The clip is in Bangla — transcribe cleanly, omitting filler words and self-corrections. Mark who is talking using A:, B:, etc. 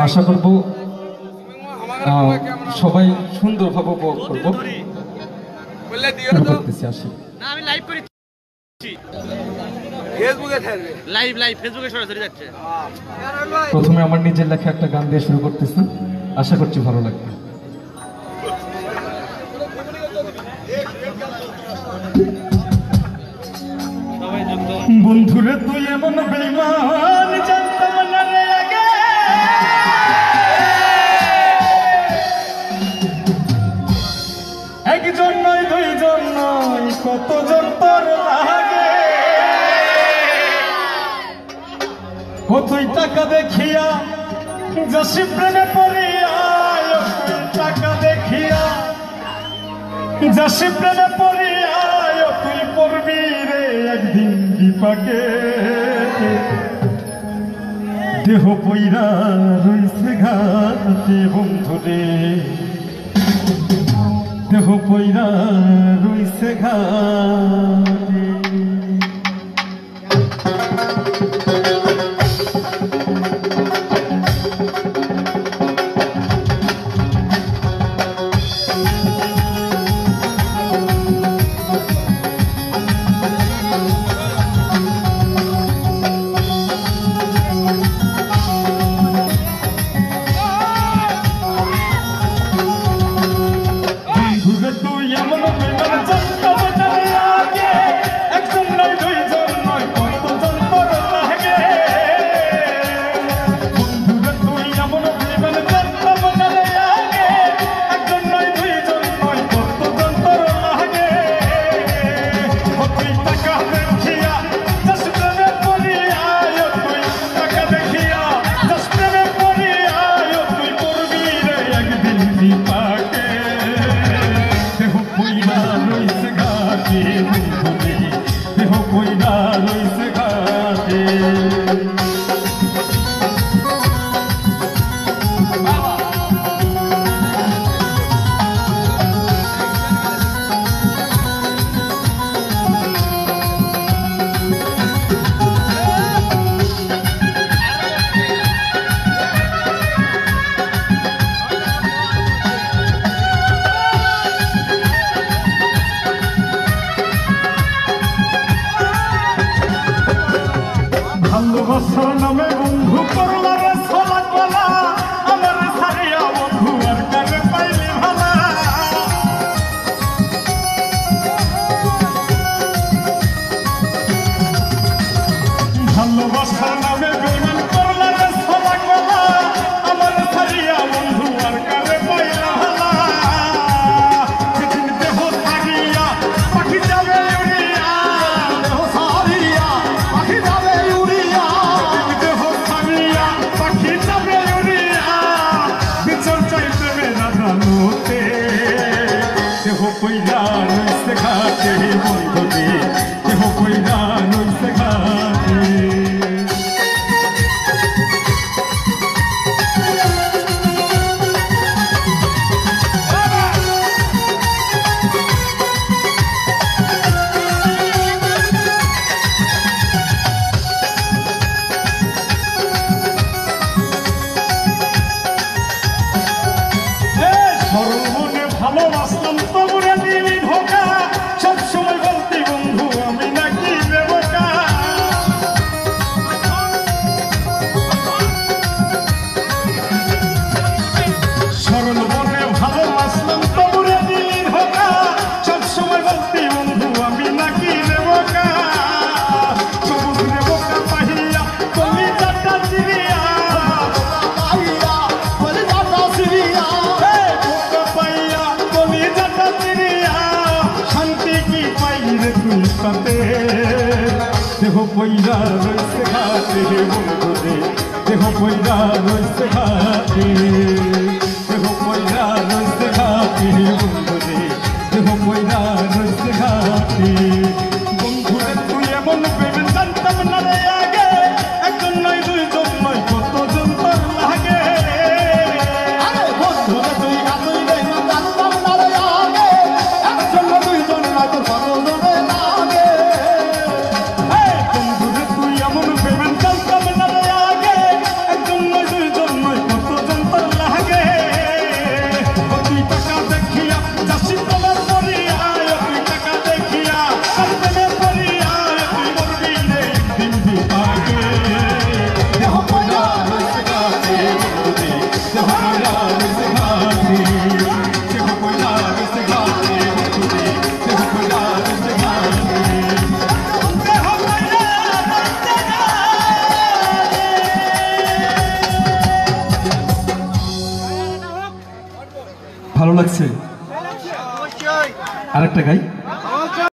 A: আশা করব সবাই সুন্দরভাবে উপভোগ করবো। করতেছি আসি
B: না আমি লাইভ করি ফেসবুকে থাকবে লাইভ ফেসবুকে সরাসরি যাচ্ছে।
A: প্রথমে আমার নিজের লেখা একটা গান দিয়ে শুরু করতেছি, আশা করছি ভালো লাগবে। বন্ধুরে তুই এমন বেঈমান জানতাম না রে আগে, একজন নয় দুইজন নয় কতজন তোর লাগে। ও তুই টাকা দেখিয়া যাসি প্রেমে পড়িয়া, টাকা দেখিয়া যাসি প্রেমে পড়িয়া, তুই পড়বি রে একদিন বিপাকে। দেহ পইরা রইছে ঘাটে বন্ধুরে, দেহ পইরা রইছে ঘাটে। ভালোবাসার নামে বন্ধু করলা রে ছলা কলা, আমার ছাড়িয়া বন্ধু আর কারে পাইলি ভালা। ভালোবাসার নামে বেঈমান করলা রে ছলা কলা, আমার ছাড়িয়া বন্ধু আর কারে পাইলা ভালা। সেদিন দেহ ছাড়িয়া পাখি যাবে উড়িয়া, দেহ ছাড়িয়া পাখি যাবে উড়িয়া, দেহ ছাড়িয়া পাখি যাবে উড়িয়া, বিচার চাইতে না জানোতে। দেহ কইরা রইছে ঘাটে বন্ধুরে, দেহ কইরা রইছে ঘাটে। সর্বমনে ভালোবাসলাম তোমরা দিলি ধোকা, সবসময় বলতি বন্ধু আমি নাকি দেবকা। সরল মনে ভালোবাসলাম তোমরা দিলি ধোকা, সবসময় বলতি বন্ধু আমি নাকি দেবকা। সবুজ দেবকা পাহিয়া কলিজাটা চিরিয়া, কলিজাটা চিরিয়া, শান্তি কি পাইলি রে তুই তাতে। দেহ পইরা রইছে ঘাটে বন্ধুরে, দেহ পইরা রইছে ঘাটে, দেহ পইরা রইছে ঘাটে বন্ধুরে, দেহ পইরা রইছে ঘাটে। বন্ধুরে তুই এমন প্রেম জানতাম না রে আগে, একজন নয় দুইজন নয় কতজন তোর লাগে। বন্ধুরে তুই এতই বেঈমান জানতাম না রে আগে, একজন নয় দুইজন নয় কতজন লাগে। বন্ধুরে তুই এমন বেঈমান জানতাম না রে আগে, একজন নয় দুইজন নয় কত লাগছে? আরেকটা গাই।